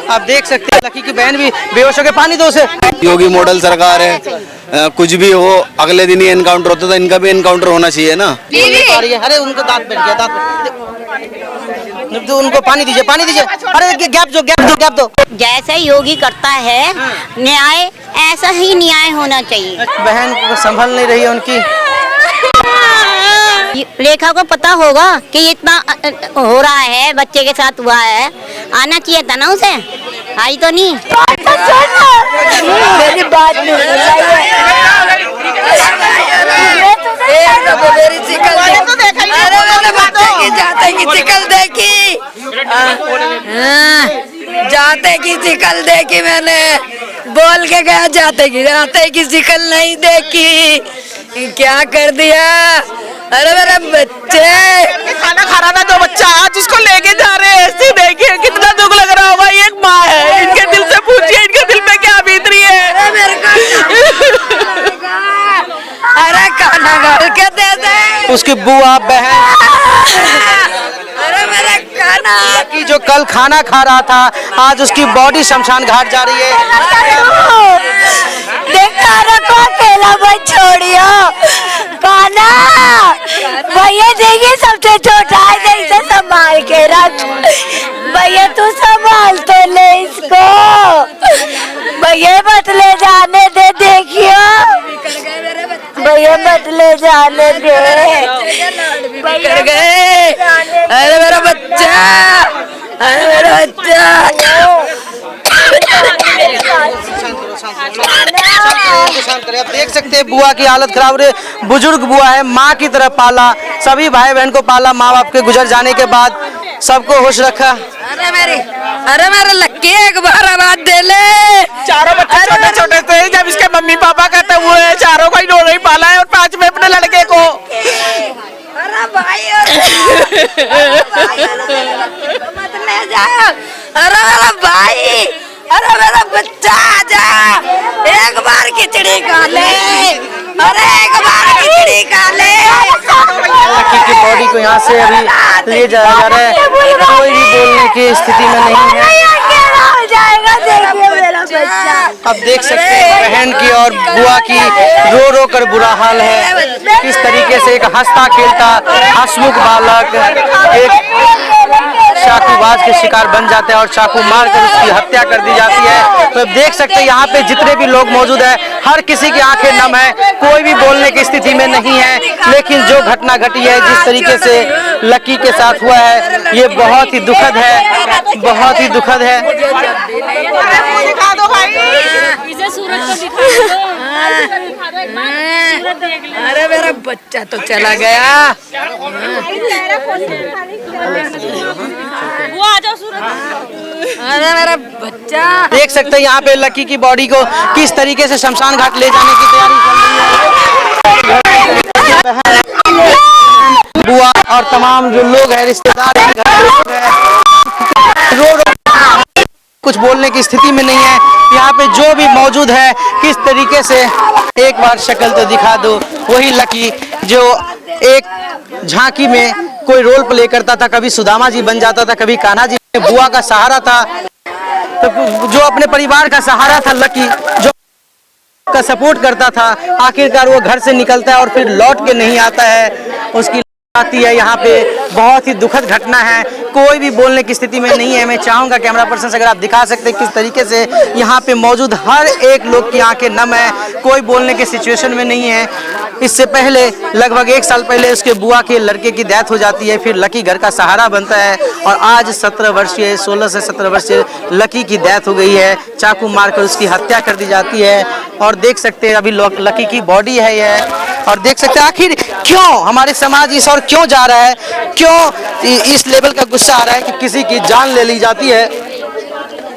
आप देख सकते हैं लकी की बहन भी बेहोश हो गए। पानी दो उसे। योगी मॉडल सरकार है, कुछ भी हो अगले दिन ही एनकाउंटर होता था, इनका भी एनकाउंटर होना चाहिए ना। अरे उनको दांत बैठ गया, दांत तो उनको पानी दीजिए, पानी दीजिए। अरे गैप दो। जैसे योगी करता है न्याय, ऐसा ही न्याय होना चाहिए। बहन को संभल नहीं रही है उनकी। रेखा को पता होगा कि इतना हो रहा है, बच्चे के साथ हुआ है, आना चाहिए था ना उसे, आई तो नहीं। मेरी बात नहीं मेरी शिकल जाते की शिकल देखी, जाते की शिकल देखी मैंने, बोल के गया जाते की शिकल नहीं देखी, क्या कर दिया। अरे मेरे बच्चे खाना खा रहा था जो बच्चा, आज उसको लेके जा रहे हैं, ऐसे देखिए कितना दुख लग रहा होगा। एक माँ है, इनके दिल से पूछिए इनके दिल में क्या बीत रही है। अरे खाना घर के दे दे उसकी बुआ बहन, अरे मेरा खाना लकी जो कल खाना खा रहा था, आज उसकी बॉडी शमशान घाट जा रही है। देखा रखो अकेला मत छोड़ियो खाना, भैया देखिए सबसे छोटा है, इसे संभाल के रख भैया, तू संभाल तो ले इसको भैया, मत ले जाने दे, देखियो भैया मत ले जाने दे भैया गए। अरे मेरा बच्चा, अरे मेरा बच्चा। आप देख सकते हैं बुआ की हालत खराब है। बुजुर्ग बुआ है, माँ की तरह पाला, सभी भाई बहन को पाला, माँ बाप के गुजर जाने के बाद सबको होश रखा। अरे मेरे लक्की एक बार आवाज दे ले। चारों बच्चे छोटे छोटे थे जब इसके मम्मी पापा कहते हुए, चारों को इन्होंने ही पाला है, और 5 में अपने लड़के को। अरे भाई मत ले जा, अरे मेरा भाई, अरे मेरा बच्चा आजा, एक बार खिचड़ी खा ले, अरे एक बार खिचड़ी खा ले। लकी की बॉडी को यहाँ से अभी ले जाया जा रहा है, कोई भी बोलने की स्थिति में नहीं है। अब देख सकते हैं बहन की और बुआ की रो रो कर बुरा हाल है। किस तरीके से एक हंसता खेलता हंसमुख बालक एक चाकूबाज के शिकार बन जाता है और चाकू मारकर उसकी हत्या कर दी जाती है। तो देख सकते हैं यहाँ पे जितने भी लोग मौजूद हैं, हर किसी की आंखें नम है, कोई भी बोलने की स्थिति में नहीं है। लेकिन जो घटना घटी है, जिस तरीके से लकी के साथ हुआ है, ये बहुत ही दुखद है, बहुत ही दुखद है। अरे मेरा बच्चा तो चला गया। अरे मेरा बच्चा, देख सकते हैं यहाँ पे लकी की बॉडी को किस तरीके से शमशान घाट ले जाने की तैयारी चल रही है। बुआ और तमाम जो लोग हैं, रिश्तेदार हैं, घर के लोग हैं, रो रो कुछ बोलने की स्थिति में नहीं है। यहाँ पे जो भी मौजूद है, किस तरीके से, एक बार शक्ल तो दिखा दो। वही लकी जो एक झांकी में कोई रोल प्ले करता था, कभी सुदामा जी बन जाता था, कभी कान्हा जी, बुआ का सहारा था, तो जो अपने परिवार का सहारा था लकी, जो का सपोर्ट करता था, आखिरकार वो घर से निकलता है और फिर लौट के नहीं आता है, उसकी आती है। यहाँ पे बहुत ही दुखद घटना है, कोई भी बोलने की स्थिति में नहीं है। मैं चाहूँगा कैमरा पर्सन से अगर आप दिखा सकते हैं किस तरीके से यहाँ पे मौजूद हर एक लोग की आंखें नम है, कोई बोलने के सिचुएशन में नहीं है। इससे पहले लगभग 1 साल पहले उसके बुआ के लड़के की डेथ हो जाती है, फिर लकी घर का सहारा बनता है और आज 16 से 17 वर्षीय लकी की डेथ हो गई है, चाकू मारकर उसकी हत्या कर दी जाती है। और देख सकते हैं अभी लकी की बॉडी है यह, और देख सकते हैं आखिर क्यों हमारे समाज इस और क्यों जा रहा है, क्यों इस लेवल का गुस्सा आ रहा है कि किसी की जान ले ली जाती है,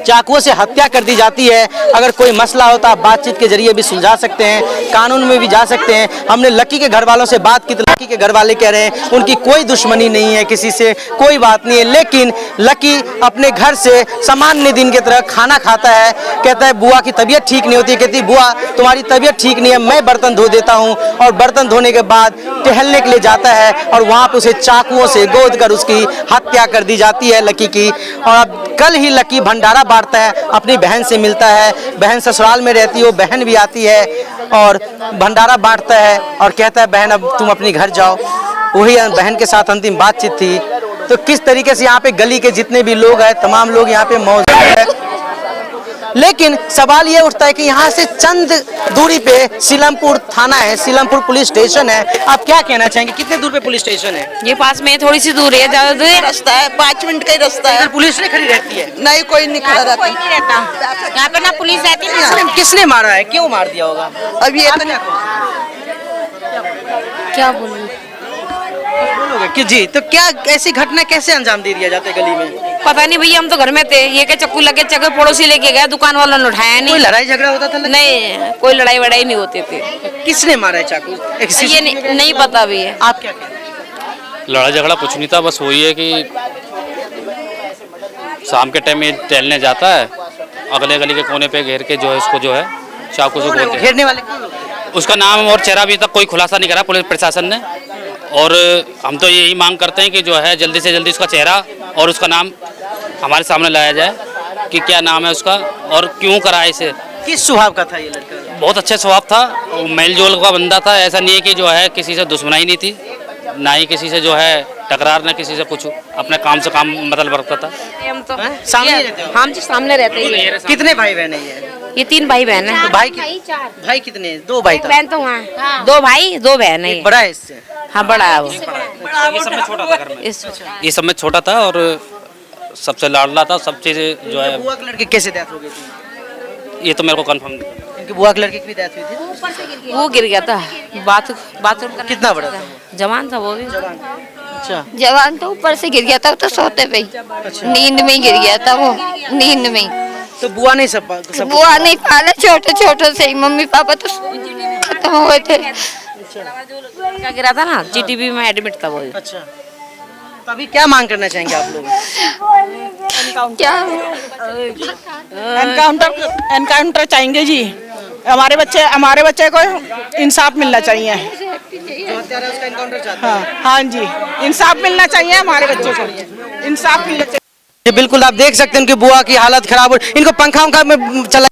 चाकुओं से हत्या कर दी जाती है। अगर कोई मसला होता आप बातचीत के जरिए भी सुलझा सकते हैं, कानून में भी जा सकते हैं। हमने लकी के घर वालों से बात की तो लकी के घर वाले कह रहे हैं उनकी कोई दुश्मनी नहीं है, किसी से कोई बात नहीं है, लेकिन लकी अपने घर से सामान्य दिन की तरह खाना खाता है। कहता है बुआ की तबीयत ठीक नहीं होती, कहती बुआ तुम्हारी तबीयत ठीक नहीं है, मैं बर्तन धो देता हूँ, और बर्तन धोने के बाद टहलने के लिए जाता है और वहाँ पर उसे चाकुओं से गोद कर उसकी हत्या कर दी जाती है लकी की। और अब कल ही लकी भंडारा बांटता है, अपनी बहन से मिलता है, बहन ससुराल में रहती है, वो बहन भी आती है और भंडारा बांटता है और कहता है बहन अब तुम अपनी घर जाओ। वही बहन के साथ अंतिम बातचीत थी। तो किस तरीके से यहाँ पे गली के जितने भी लोग हैं तमाम लोग यहाँ पे मौजूद हैं। लेकिन सवाल ये उठता है कि यहाँ से चंद दूरी पे सीलमपुर थाना है, सीलमपुर पुलिस स्टेशन है। आप क्या कहना चाहेंगे, कितने दूर पे पुलिस स्टेशन है? ये पास में थोड़ी सी दूर है, ज्यादा दूर रास्ता है, 5 मिनट का ही रास्ता है। इधर पुलिस नहीं खड़ी रहती है? नहीं, कोई नहीं खड़ा रहता। नहीं रहता यहाँ पे ना पुलिस रहती ना। किसने मारा है, क्यों मार दिया होगा? अब ये क्या बोलूं? बोलोगे कि जी, तो क्या ऐसी घटना कैसे अंजाम दे दिया जाता है गली में? पता नहीं भैया, हम तो घर में थे, ये के चक्कू लगे चक्कर पड़ोसी लेके गया, दुकान वालों ने उठाया कोई नहीं। लड़ाई झगड़ा होता था? नहीं, कोई लड़ाई वड़ाई नहीं होती थी। किसने मारा है चाकू? ये नहीं पता भैया। आप क्या कहते हैं? लड़ा झगड़ा कुछ नहीं था, बस वही है कि शाम के टाइम में टहलने जाता है, अगले गली के कोने पे घेर के जो है उसको जो है चाकू से गोलते हैं। घेरने वाले कौन लोग हैं? उसका नाम और चेहरा अभी तक कोई खुलासा नहीं करा पुलिस प्रशासन ने, और हम तो यही मांग करते हैं कि जो है जल्दी से जल्दी उसका चेहरा और उसका नाम हमारे सामने लाया जाए कि क्या नाम है उसका और क्यों करा है इसे। किस स्वभाव का था ये लड़का? बहुत अच्छा स्वभाव था, मेल जोल का बंदा था, ऐसा नहीं है कि जो है किसी से दुश्मनाई नहीं थी, ना ही किसी से जो है टकरार, ना किसी से कुछ, अपने काम से काम मतलब रखता था। हम तो हैं? सामने रहते हो? हम जी सामने रहते हैं। कितने भाई बहन है ये? ये 3 भाई बहन है। तो भाई भाई कितने हैं? 2 भाई था। बहन तो वहाँ 2 भाई 2 बहन है। एक बड़ा है इससे? हाँ, बड़ा है वो। ये सब में छोटा था घर में, इस ये सब में छोटा था और सबसे लाडला था, सब चीज़ें जो है। बुआ के लड़के कैसे डेथ हो गई थी? ये तो मेरे को कंफर्म नहीं। इनकी बुआ के लड़के की भी डेथ हुई थी? वो गिर गया था बाथरूम का। कितना बड़ा था? जवान था वो भी। अच्छा, जवान तो ऊपर से गिर गया था, तो सोते पे नींद में गिर गया था वो, नींद में। तो बुआ नहीं सब बुआ नहीं पाला, छोटे छोटे से ही मम्मी पापा तो खत्म हुए थे। क्या गिरा था ना, जीटीबी में एडमिट था वो। अच्छा, तो अभी क्या मांग करना चाहेंगे आप लोग? क्या एनकाउंटर चाहेंगे जी। हमारे बच्चे को इंसाफ मिलना चाहिए। जो हत्यारा है उसका एनकाउंटर चाहते हैं? हाँ जी, इंसाफ मिलना चाहिए हमारे बच्चों को, इंसाफ मिलना चाहिए। ये बिल्कुल आप देख सकते हैं उनकी बुआ की हालत खराब हो। इनको पंखा उनका में चला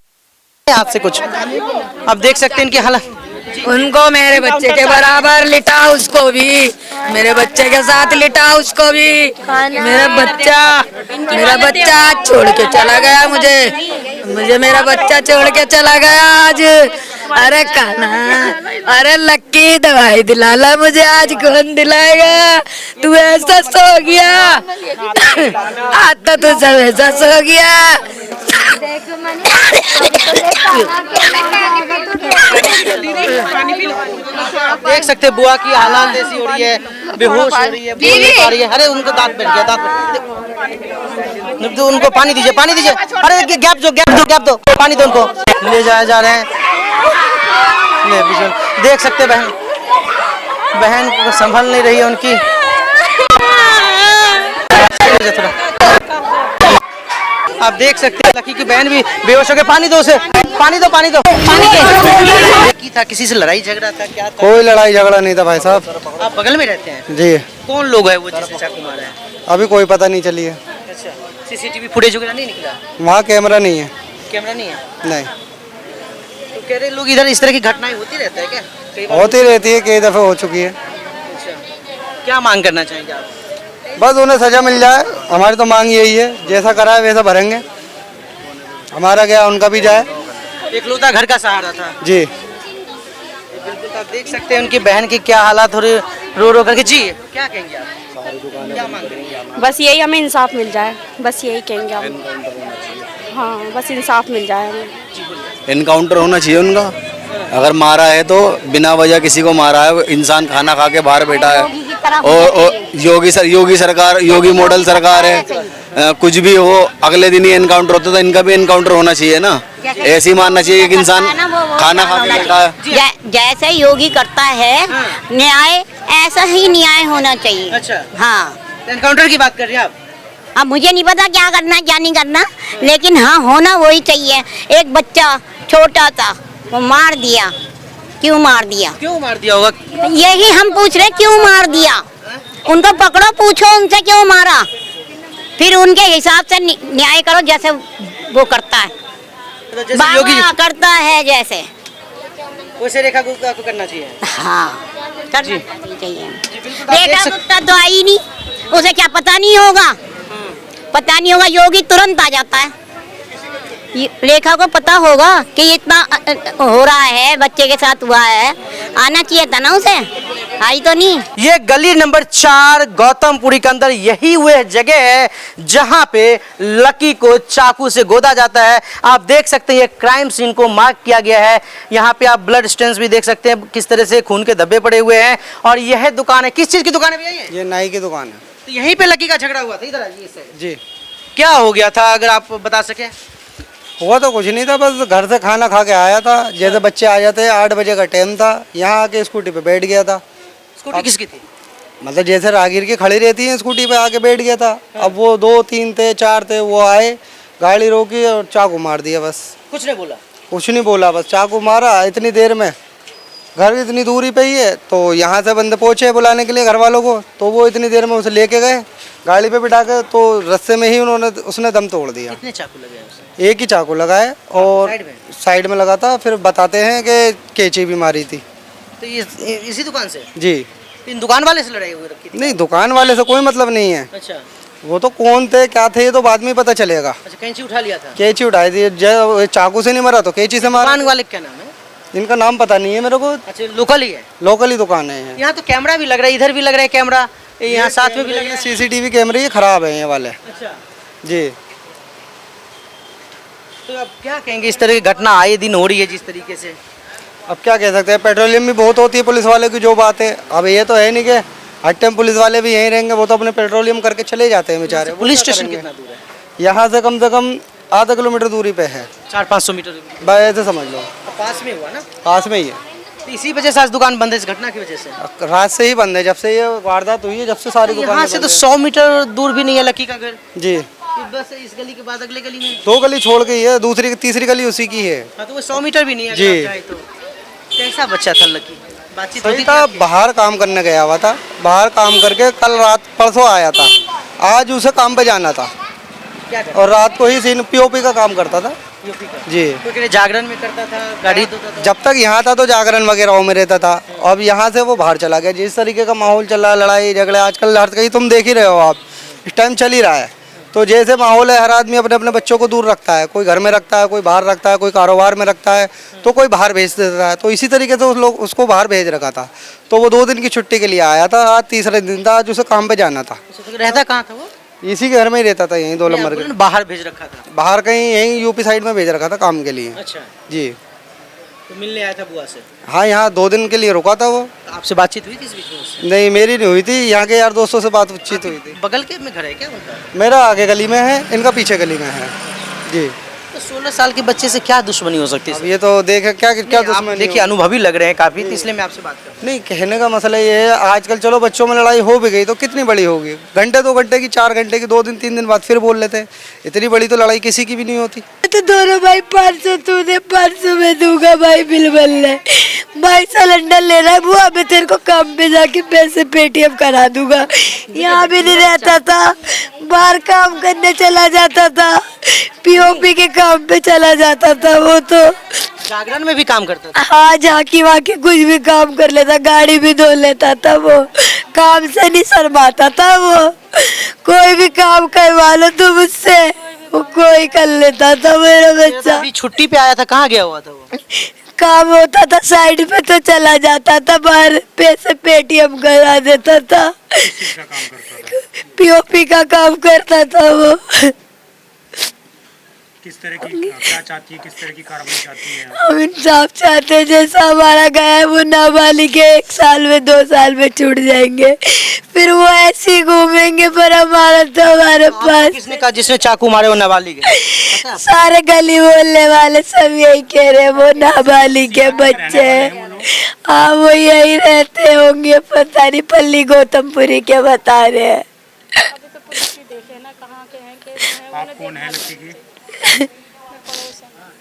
हाथ से कुछ, आप देख सकते हैं इनकी हालत। उनको मेरे बच्चे के बराबर लिटा, उसको भी मेरे बच्चे के साथ लिटा, उसको भी। मेरा बच्चा छोड़ के चला गया मुझे मेरा बच्चा छोड़ के चला गया आज। अरे कान्हा, अरे लक्की दवाई दिलाला मुझे, आज कौन दिलाएगा? तू ऐसा सो गया, आज तो तू सब ऐसा सो गया। देख सकते हैं बुआ की हालत ऐसी हो रही है, बेहोश हो रही है, बोल नहीं पा रही है। अरे उनको दांत बैठ गया, दांत। तो उनको पानी दीजिए, पानी दीजिए। अरे गैप दो, पानी दो उनको। ले जाए जा रहे हैं। देख सकते बहन को संभल नहीं रही है उनकी। आप देख सकते हैं लकी की बहन भी बेहोश हो गई। पानी दो उसे, पानी दो। की था, किसी से लड़ाई झगड़ा था, क्या था? कोई लड़ाई झगड़ा नहीं था भाई साहब। आप बगल में रहते हैं? जी। कौन लोग है वो जिसने चाकू मारा है? अभी कोई पता नहीं चली है। अच्छा, सीसीटीवी फुटेज वगैरह नहीं निकला? वहाँ कैमरा नहीं है। कैमरा नहीं है? नहीं। तो कह रहे लोग इधर इस तरह की घटनाएं होती रहता है क्या? कई बार होती रहती है, कई दफे हो चुकी है। अच्छा, क्या मांग करना चाहेंगे आप? बस उन्हें सजा मिल जाए, हमारी तो मांग यही है। जैसा करा है वैसा भरेंगे, हमारा क्या उनका भी जाए। इकलौता घर का सहारा था। जी। बिल्कुल आप देख सकते हैं उनकी बहन की क्या हालात हो रही, रो करके। जी, क्या कहेंगे आप? क्या मांग करेंगे आप? बस यही, हमें इंसाफ मिल जाए, बस यही कहेंगे हम। हाँ, बस इंसाफ मिल जाए हमें। एनकाउंटर होना चाहिए उनका। अगर मारा है तो बिना वजह किसी को मारा है, इंसान खाना खा के बाहर बैठा है। और योगी मॉडल सरकार है, कुछ भी हो अगले दिन ही एनकाउंटर होता था, इनका भी एनकाउंटर होना चाहिए ना। ऐसे ही मानना चाहिए कि इंसान खाना खा के बैठा है। जैसे योगी करता है न्याय, ऐसा ही न्याय होना चाहिए। अच्छा, हाँ, एनकाउंटर की बात कर रहे हैं आप? अब मुझे नहीं पता क्या करना क्या नहीं करना, लेकिन हाँ होना वही चाहिए। एक बच्चा छोटा था, वो मार दिया। क्यों मार दिया? क्यों मार दिया होगा? यही हम पूछ रहे, क्यों मार दिया? उनको पकड़ो, पूछो उनसे क्यों मारा, फिर उनके हिसाब से न्याय करो। जैसे वो करता है, तो जैसे योगी बाबा करता है जैसे। वैसे रेखा गुप्ता को करना चाहिए। हाँ करना चाहिए। आप देख रेखा गुप्ता तो आई नहीं, उसे क्या पता नहीं होगा, पता नहीं होगा, योगी तुरंत आ जाता है। रेखा को पता होगा कि इतना हो रहा है, बच्चे के साथ हुआ है, आना चाहिए था ना उसे, आई तो नहीं। ये गली नंबर 4 गौतमपुरी के अंदर यही वह जगह है जहां पे लकी को चाकू से गोदा जाता है। आप देख सकते हैं ये क्राइम सीन को मार्क किया गया है। यहाँ पे आप ब्लड स्टेन्स भी देख सकते हैं, किस तरह से खून के धब्बे पड़े हुए हैं। और यह दुकान है, किस चीज की दुकान है भैया ये? नाई की दुकान है। तो यहीं पे लकी का झगड़ा हुआ था, इधर आइए इस साइड। जी। क्या हो गया था अगर आप बता सके? हुआ तो कुछ नहीं था, बस घर से खाना खा के आया था, जैसे बच्चे आ जाते हैं 8 बजे का टाइम था, यहाँ आके स्कूटी पे बैठ गया था। स्कूटी किसकी थी? मतलब जैसे राहगीर की खड़ी रहती है, स्कूटी पे आके बैठ गया था। अब वो 2 3 थे 4 थे, वो आए, गाड़ी रोकी और चाकू मार दिया। बस कुछ नहीं बोला? कुछ नहीं बोला, बस चाकू मारा। इतनी देर में घर इतनी दूरी पे ही है, तो यहाँ से बंदे पहुँचे बुलाने के लिए घर वालों को, तो वो इतनी देर में उसे लेके गए गाड़ी पे बिठा के, तो रास्ते में ही उसने दम तोड़ दिया। कितने चाकू लगे उसे? एक ही चाकू लगा है और साइड में लगा था। फिर बताते हैं कि कैंची भी मारी थी। तो ये इसी दुकान से? जी। इन दुकान वाले से लड़ाई हुई रखी थी? नहीं, दुकान वाले से कोई मतलब नहीं है। अच्छा। वो तो कौन थे क्या थे ये तो बाद में पता चलेगा। अच्छा, कैंची उठा लिया था? कैंची उठाई थी, चाकू से नहीं मरा तो कैंची से मारा। दुकान वाले क्या नाम है? इनका नाम पता नहीं है मेरे को। अच्छा, लोकल ही है? लोकल ही दुकान है। यहाँ तो कैमरा भी लग रहा है, इधर भी लग रहा है कैमरा, यहाँ साथ में भी लग रहा है। सीसीटीवी कैमरे ये खराब है ये वाले। अच्छा। जी। तो अब क्या कहेंगे, इस तरह की घटना आए दिन हो रही है जिस तरीके से? अब क्या कह सकते हैं, पेट्रोलियम भी बहुत होती है पुलिस वाले की, जो बात है। अब ये तो है नहीं कि हर टाइम पुलिस वाले भी यहीं रहेंगे, वो तो अपने पेट्रोलियम करके चले जाते हैं बेचारे। पुलिस स्टेशन कितना दूर है? यहाँ से कम आधा किलोमीटर दूरी पे है। 400-500 मीटर बस ऐसे समझ लो। पास में हुआ ना? पास में ही है। तो इसी वजह से आज दुकान बंद है, इस घटना की वजह से? रात से ही बंद है, जब से ये वारदात हुई है, जब से सारी दुकानें यहाँ से तो बंद 100 मीटर दूर भी नहीं है लकी का घर। है। जी। बस इस गली के बाद अगले गली में 2 गली छोड़ के ही है, दूसरी तीसरी गली उसी की है। हाँ, तो वो 100 मीटर भी नहीं है जी। अगर आप चाहे तो। कैसा बच्चा था लकी? बातचीत सही होती था, थी आपकी? बाहर काम करने गया हुआ था, बाहर काम करके कल रात परसों आया था, आज उसे काम पे जाना था क्या करता? और रात को ही सीन पीओपी का काम करता था। यूपी का? जी। तो क्या जागरण में करता था, गाड़ी धोता था? जब तक यहाँ था तो जागरण वगैरह में रहता था, अब यहाँ से वो बाहर चला गया। जिस तरीके का माहौल चल रहा है, लड़ाई झगड़े आजकल हर कहीं तुम देख ही रहे हो, आप इस टाइम चल ही रहा है। तो जैसे माहौल है, हर आदमी अपने अपने बच्चों को दूर रखता है, कोई घर में रखता है, कोई बाहर रखता है, कोई कारोबार में रखता है, तो कोई बाहर भेज देता है। तो इसी तरीके से उसको बाहर भेज रखा था। तो वो 2 दिन की छुट्टी के लिए आया था, आज तीसरे दिन था, आज उसे काम पे जाना था। तो रहता कहाँ था वो? इसी के घर में ही रहता था, यहीं 2 नंबर के। बाहर भेज रखा था? बाहर कहीं यहीं यूपी साइड में भेज रखा था काम के लिए। अच्छा। जी। तो मिलने आया था बुआ से? हाँ, यहाँ 2 दिन के लिए रुका था वो। आपसे बातचीत हुई थी इस बीच में उससे? नहीं, मेरी नहीं हुई थी, यहाँ के यार दोस्तों से बातचीत हुई थी। बगल के में घर है क्या उनका? मेरा आगे गली में है, इनका पीछे गली में है। जी। तो 16 साल के बच्चे से क्या दुश्मनी हो सकती है? अब ये तो देखे क्या दुश्मनी देखिए, अनुभवी लग रहे हैं काफी, तो इसलिए मैं आपसे बात कर रहा हूँ। नहीं, कहने का मसला ये है, आजकल चलो बच्चों में लड़ाई हो भी गई तो कितनी बड़ी होगी, घंटे 2 घंटे की, 4 घंटे की, 2 दिन 3 दिन बाद फिर बोल लेते हैं। इतनी बड़ी तो लड़ाई किसी की भी नहीं होती। तो दोनों भाई 500 तूने 500 में दूंगा भाई, बिल बनने भाई सिलेंडर ले रहा है बुआ, मैं तेरे को काम पे जाके पैसे पेटीएम करा दूंगा। यहाँ भी नहीं रहता था, बाहर काम करने चला जाता था, पीओपी के काम पे चला जाता था। वो तो जागरण में भी काम करता था? हाँ, झांकी वाकी कुछ भी काम कर लेता, गाड़ी भी धो लेता था। वो काम से नहीं शर्माता था, वो कोई भी काम करवा लो तो मुझसे वो कोई कर लेता था मेरा बच्चा। अभी छुट्टी पे आया था, कहाँ गया हुआ था वो? काम होता था साइड पे तो चला जाता था, बाहर पैसे पेटीएम करा देता था। पीओपी का काम करता था वो। किस तरह की क्या चाहती है, किस तरह की कार्रवाई चाहती है? हम इंसाफ चाहते हैं, जैसा हमारा गया है वो नाबालिग है, 1 साल में 2 साल में छूट जाएंगे, फिर वो ऐसे ही घूमेंगे, पर हमारा तो हमारे पास। किसने कहा जिसने चाकू मारे वो नाबालिग है? सारे गली बोलने वाले सब यही कह रहे हैं, वो नाबालिग है बच्चे। हाँ, वो यही रहते होंगे, पता नहीं, पल्ली गौतमपुरी के बता रहे हैं। आप कौन है लड़की की?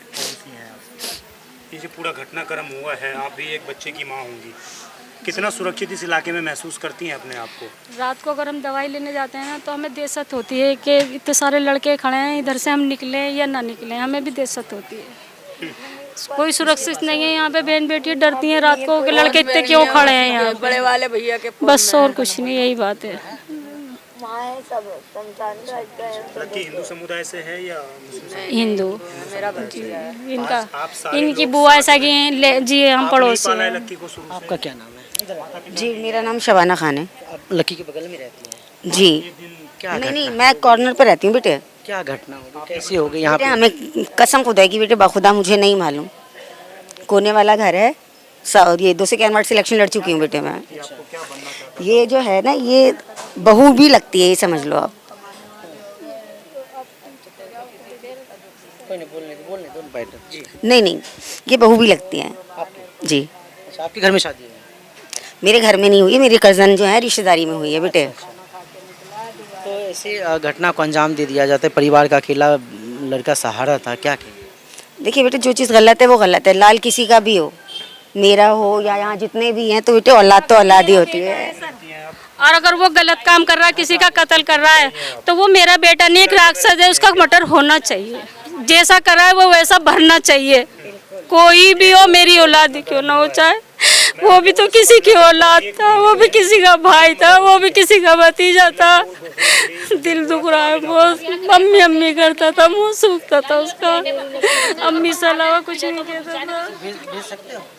पड़ोसी हैं आप। ये जो पूरा घटनाक्रम हुआ है, आप भी एक बच्चे की माँ होंगी, कितना सुरक्षित इस इलाके में महसूस करती हैं अपने आप को? रात को अगर हम दवाई लेने जाते हैं ना तो हमें दहशत होती है कि इतने सारे लड़के खड़े हैं, इधर से हम निकलें या ना निकलें, हमें भी दहशत होती है। कोई सुरक्षित नहीं है यहाँ पे, बहन बेटियाँ डरती हैं रात को कि लड़के इतने क्यों खड़े हैं यहाँ बड़े वाले भैया के बस, और कुछ नहीं, यही बात है। लड़की हिंदू समुदाय से है या मुस्लिम से? हिंदू, इनका इनकी बुआ सगी हैं जी, हम पड़ोसी हैं। लड़की को शुरू से? आपका क्या नाम है? जी मेरा नाम शबाना खान है। आप लकी के बगल में रहती हैं? जी क्या नहीं, मैं कॉर्नर पे रहती हूँ बेटे। क्या घटना हो गई, कैसी हो गई यहाँ बेटे पे? हमें कसम खुदा की बेटे बखुदा मुझे नहीं मालूम, कोने वाला घर है और ये 2 से कैनवाट सिलेक्शन लड़ चुकी हूँ बेटे मैं। ये जो है ना, ये बहू भी लगती है, ये समझ लो आप। नहीं, ये बहू भी लगती है जी। अच्छा, आपके घर में शादी है? मेरे घर में नहीं हुई है, मेरी कज़न जो है रिश्तेदारी में हुई है बेटे। तो ऐसी घटना को अंजाम दे दिया जाता है, परिवार का अकेला लड़का सहारा था, क्या कहें? देखिए बेटे, जो चीज़ गलत है वो गलत है, लाल किसी का भी हो, मेरा हो या यहाँ जितने भी हैं, तो बेटे औलाद तो औलाद ही होती है। और अगर वो गलत काम कर रहा है, किसी का कत्ल कर रहा है, तो वो मेरा बेटा नहीं, एक राक्षस है, उसका मर्डर होना चाहिए। जैसा कर रहा है वो वैसा भरना चाहिए, कोई भी हो, मेरी औलाद क्यों ना हो, चाहे वो भी तो किसी की औलाद था, वो भी किसी का भाई था, वो भी किसी का भतीजा था। दिल दुख रहा है, वो मम्मी अम्मी करता था, मुँह सूखता था उसका, अम्मी से अलावा कुछ नहीं कहता था।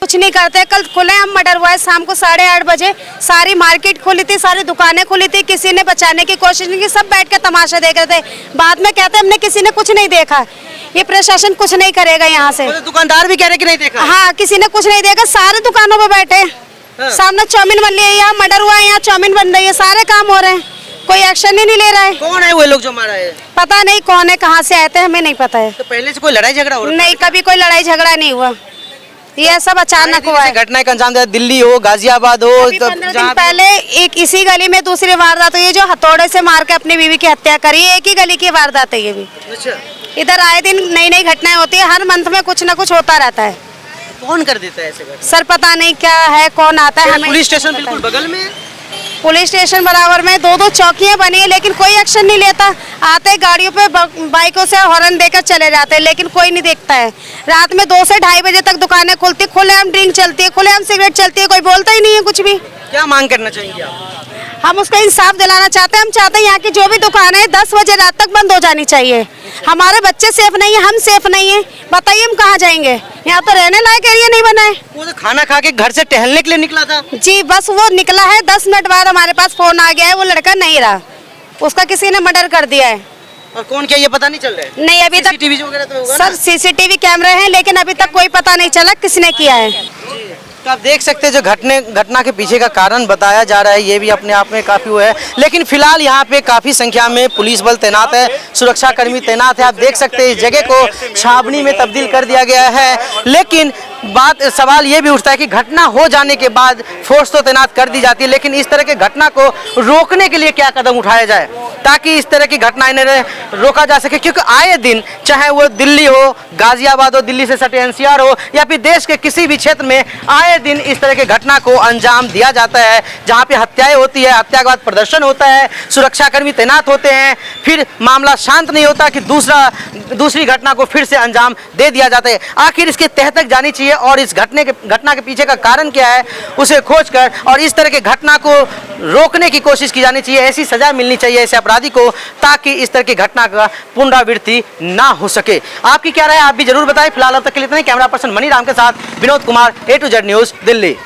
कुछ नहीं करते। कल खुले हम मर्डर हुआ है शाम को 8:30 बजे, सारी मार्केट खुली थी, सारी दुकानें खुली थी, किसी ने बचाने की कोशिश नहीं की, सब बैठ के तमाशा देख रहे थे। बाद में कहते हमने किसी ने कुछ नहीं देखा, ये प्रशासन कुछ नहीं करेगा यहाँ से। तो दुकानदार भी कह रहे कि नहीं देखा? हाँ, किसी ने कुछ नहीं देखा, सारे दुकानों पे बैठे। सामने चाउमीन बन रही है, यहाँ मर्डर हुआ है, यहाँ चाउमीन बन रही है, सारे काम हो रहे हैं, कोई एक्शन ही नहीं ले रहा है। कौन है वो लोग जो मारा है? पता नहीं कौन है, कहाँ से आए थे, हमें नहीं पता है। तो पहले से कोई लड़ाई झगड़ा हो रहा? नहीं, कभी कोई लड़ाई झगड़ा नहीं हुआ, ये सब अचानक हुआ है। घटना का अंजाम दिया, दिल्ली हो, गाजियाबाद हो, 15 दिन पहले एक इसी गली में दूसरी वारदात हुई है, जो हथौड़े से मार के अपनी बीवी की हत्या करी, एक ही गली की वारदात है ये भी। अच्छा, इधर आए दिन नई नई घटनाएं होती है, हर मंथ में कुछ ना कुछ होता रहता है। कौन कर देता है ऐसे घटना? सर पता नहीं क्या है, कौन आता है, हमें पुलिस स्टेशन बिल्कुल बगल में है? पुलिस स्टेशन बराबर में 2-2 चौकियां बनी है, लेकिन कोई एक्शन नहीं लेता। आते गाड़ियों पे बाइकों से हॉर्न देकर चले जाते हैं, लेकिन कोई नहीं देखता है। रात में 2 से 2:30 बजे तक दुकानें खुलती, खुलेआम ड्रिंक चलती है, खुलेआम सिगरेट चलती है, कोई बोलता ही नहीं है कुछ भी। क्या मांग करना चाहेंगे आप? हम उसको इंसाफ दिलाना चाहते हैं। हम चाहते हैं यहाँ की जो भी दुकान है 10 बजे रात तक बंद हो जानी चाहिए। हमारे बच्चे सेफ नहीं है, हम सेफ नहीं है, बताइए हम कहाँ जाएंगे? यहाँ तो रहने लायक एरिया नहीं बना है। वो तो खाना खा के घर से टहलने के लिए निकला था जी, बस वो निकला है, 10 मिनट बाद हमारे पास फोन आ गया है, वो लड़का नहीं रहा, उसका किसी ने मर्डर कर दिया है। और कौन क्या ये पता नहीं चल रहा है? नहीं, अभी तक सीसीटीवी वगैरह तो होगा सर ना? सीसीटीवी कैमरे हैं, लेकिन अभी तक कोई पता नहीं चला किसने किया है। तो आप देख सकते हैं जो घटना के पीछे का कारण बताया जा रहा है, ये भी अपने आप में काफ़ी वो है। लेकिन फिलहाल यहाँ पे काफ़ी संख्या में पुलिस बल तैनात है, सुरक्षा कर्मी तैनात है। आप देख सकते हैं इस जगह को छावनी में तब्दील कर दिया गया है। लेकिन सवाल ये भी उठता है कि घटना हो जाने के बाद फोर्स तो तैनात कर दी जाती है, लेकिन इस तरह की घटना को रोकने के लिए क्या कदम उठाया जाए ताकि इस तरह की घटनाएं रोका जा सके? क्योंकि आए दिन, चाहे वो दिल्ली हो, गाजियाबाद हो, दिल्ली से सटे NCR हो, या फिर देश के किसी भी क्षेत्र में आए दिन इस तरह की घटना को अंजाम दिया जाता है, जहाँ पे हत्याएं होती है, हत्या के बाद प्रदर्शन होता है, सुरक्षाकर्मी तैनात होते हैं, फिर मामला शांत नहीं होता कि दूसरी घटना को फिर से अंजाम दे दिया जाता है। आखिर इसके तह तक जानी चाहिए और इस घटना के पीछे का कारण क्या है उसे खोजकर और इस तरह की घटना को रोकने की कोशिश की जानी चाहिए। ऐसी सजा मिलनी चाहिए ऐसे अपराधी को, ताकि इस तरह की घटना का पुनरावृत्ति ना हो सके। आपकी क्या राय है, आप भी जरूर बताएं। फिलहाल अब तक के लिए इतना ही। कैमरा पर्सन मनीराम के साथ Vinod Kumar, A to Z news, Delhi.